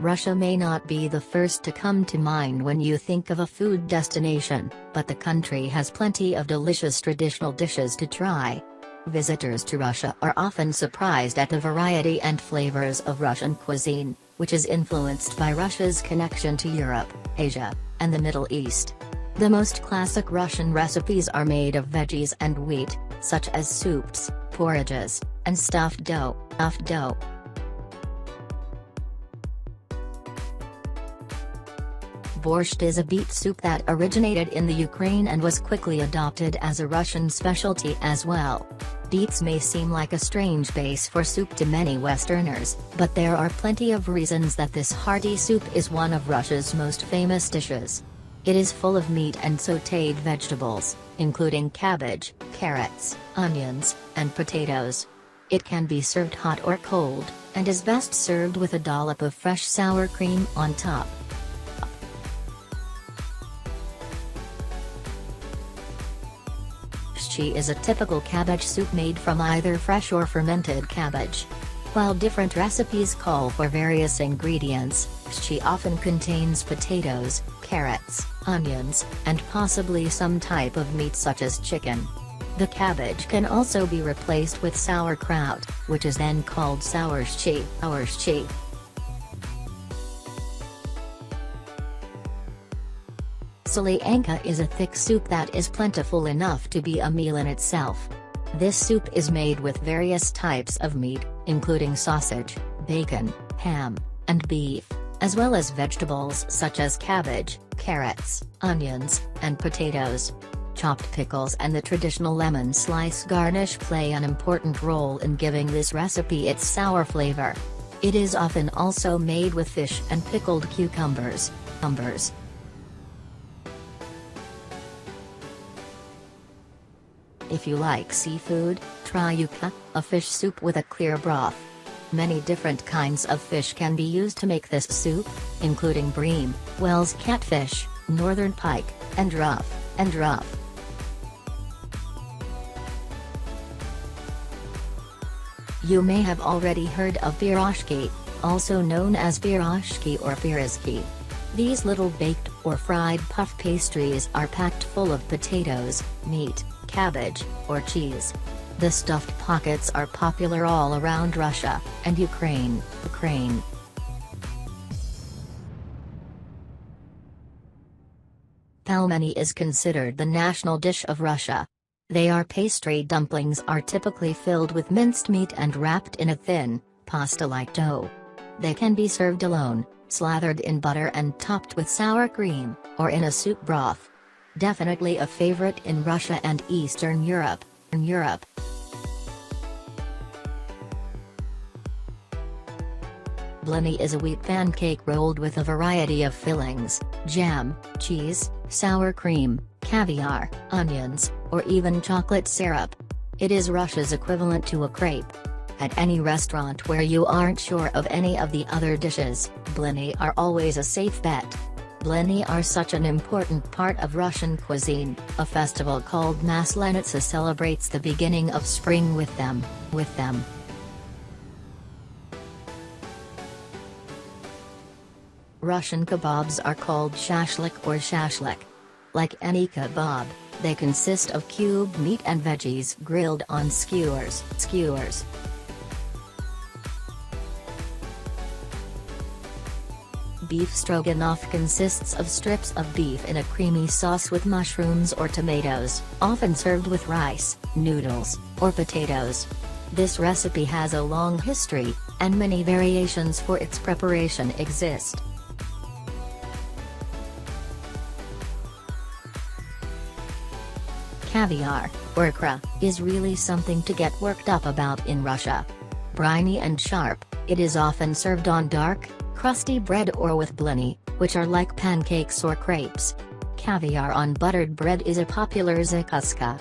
Russia may not be the first to come to mind when you think of a food destination, but the country has plenty of delicious traditional dishes to try. Visitors to Russia are often surprised at the variety and flavors of Russian cuisine, which is influenced by Russia's connection to Europe, Asia, and the Middle East. The most classic Russian recipes are made of veggies and wheat, such as soups, porridges, and stuffed dough. Borscht is a beet soup that originated in the Ukraine and was quickly adopted as a Russian specialty as well. Beets may seem like a strange base for soup to many Westerners, but there are plenty of reasons that this hearty soup is one of Russia's most famous dishes. It is full of meat and sautéed vegetables, including cabbage, carrots, onions, and potatoes. It can be served hot or cold, and is best served with a dollop of fresh sour cream on top. Shashlyk is a typical cabbage soup made from either fresh or fermented cabbage. While different recipes call for various ingredients, shashlyk often contains potatoes, carrots, onions, and possibly some type of meat such as chicken. The cabbage can also be replaced with sauerkraut, which is then called sour shashlyk. Solyanka is a thick soup that is plentiful enough to be a meal in itself. This soup is made with various types of meat, including sausage, bacon, ham, and beef, as well as vegetables such as cabbage, carrots, onions, and potatoes. Chopped pickles and the traditional lemon slice garnish play an important role in giving this recipe its sour flavor. It is often also made with fish and pickled cucumbers. If you like seafood, try Ukha, a fish soup with a clear broth. Many different kinds of fish can be used to make this soup, including bream, Wels catfish, northern pike, and ruff. You may have already heard of Pirozhki, also known as Pirozhki or Pirozhki. These little baked or fried puff pastries are packed full of potatoes, meat, cabbage, or cheese. The stuffed pockets are popular all around Russia and Ukraine. Pelmeni is considered the national dish of Russia. They are pastry dumplings are typically filled with minced meat and wrapped in a thin, pasta-like dough. They can be served alone, slathered in butter and topped with sour cream, or in a soup broth. Definitely a favorite in Russia and Eastern Europe. Blini is a wheat pancake rolled with a variety of fillings, jam, cheese, sour cream, caviar, onions, or even chocolate syrup. It is Russia's equivalent to a crepe. At any restaurant where you aren't sure of any of the other dishes, blini are always a safe bet. Blini are such an important part of Russian cuisine. A festival called Maslenitsa celebrates the beginning of spring with them. Russian kebabs are called shashlyk or shashlyk. Like any kebab, they consist of cubed meat and veggies grilled on skewers. Beef stroganoff consists of strips of beef in a creamy sauce with mushrooms or tomatoes, often served with rice, noodles, or potatoes. This recipe has a long history, and many variations for its preparation exist. Caviar, or Ukha, is really something to get worked up about in Russia. Briny and sharp, it is often served on dark, crusty bread or with blini, which are like pancakes or crepes. Caviar on buttered bread is a popular zakуска.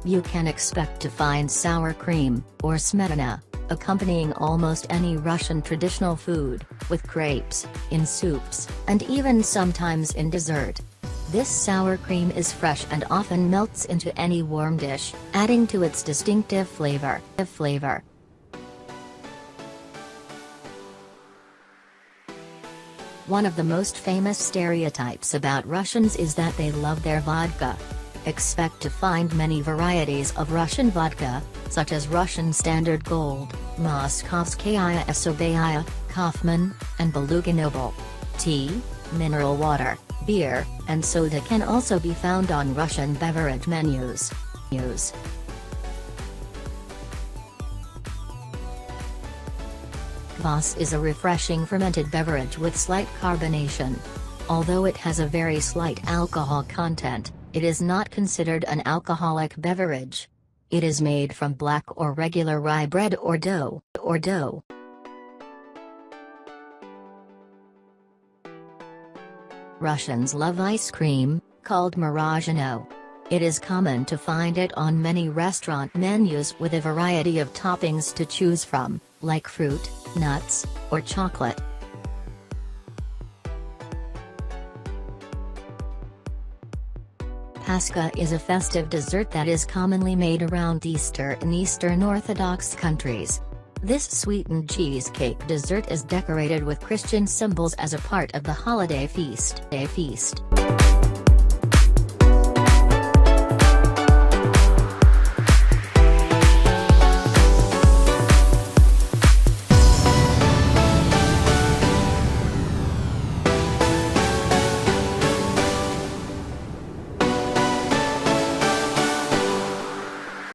You can expect to find sour cream, or smetana, accompanying almost any Russian traditional food, with crepes, in soups, and even sometimes in dessert. This sour cream is fresh and often melts into any warm dish, adding to its distinctive flavor. One of the most famous stereotypes about Russians is that they love their vodka. Expect to find many varieties of Russian vodka, such as Russian Standard Gold, Moskovskaya Особая, Kaufman, and Beluga Noble. Tea, mineral water, beer, and soda can also be found on Russian beverage menus. Kvass is a refreshing fermented beverage with slight carbonation. Although it has a very slight alcohol content, it is not considered an alcoholic beverage. It is made from black or regular rye bread or dough. Russians love ice cream, called Morozhenoe. It is common to find it on many restaurant menus with a variety of toppings to choose from, like fruit, nuts, or chocolate. Pashka is a festive dessert that is commonly made around Easter in Eastern Orthodox countries. This sweetened cheesecake dessert is decorated with Christian symbols as a part of the holiday feast.